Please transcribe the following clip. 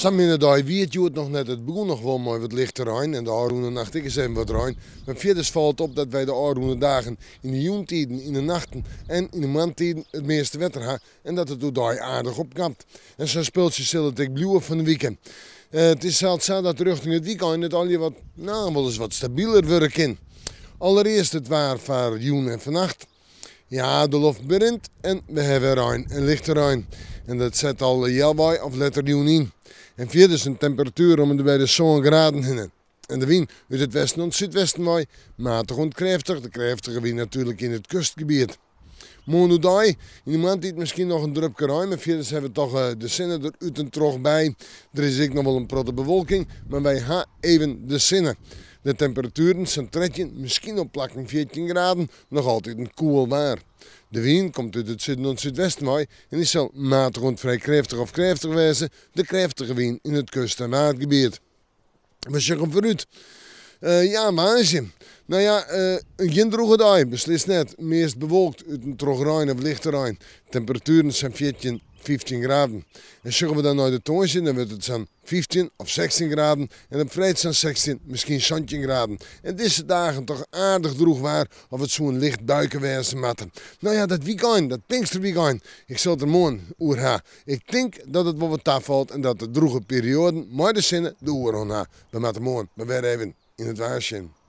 Samen daar weet je het nog net, het begon nog wel mooi wat lichter rein en de Aroene nacht ik eens even wat rein. Maar verder valt op dat wij de Aroene dagen in de joentijden, in de nachten en in de maandtijden het meeste wetter hebben en dat het door daar aardig opkapt. En zo speelt je stil het ik blauwe van de weekend. Het is zelfs zo dat richting het weekend het al je wat, nou wel eens wat stabieler werken. Allereerst het waar voor joen en vannacht. Ja, de lucht begint en we hebben rein en lichte rein. En dat zet al heel bij of letter joen in. En verder is een temperatuur om de bij de zo'n graden heen. En de wind uit het westen en het zuidwesten waai, matig en krachtig. De krachtige wind natuurlijk in het kustgebied. Morgen in de maand is misschien nog een drupje ruim, maar verder hebben we toch de zinnen eruit en terug bij. Er is ook nog wel een protte bewolking, maar wij gaan even de zinnen. De temperaturen zijn tredje, misschien op plakken 14 graden, nog altijd een koel waar. De wind komt uit het zuiden en het zuidwesten waai en is zal matig en vrij krachtig of krachtig wezen, de krachtige wind in het kust- en maatgebied. We zeggen vooruit. Ja, maandje. Nou ja, geen droge dag, beslist net. Meest bewolkt uit een droog rein of lichte rein. Temperaturen zijn 14, 15 graden. En zeggen we dan naar de toonje, dan wordt het zo'n 15 of 16 graden. En op vrijdag zijn 16, misschien 17 graden. En deze dagen toch aardig droog waar, of het zo'n licht duiken wezen matten. Nou ja, dat weekend, dat Pinksterweekend, ik zal het er morgen over hebben. Ik denk dat het wel wat taf valt en dat de droge perioden, maar de zinnen, de oren hebben. We moeten morgen, we weer even in het waarschuwen.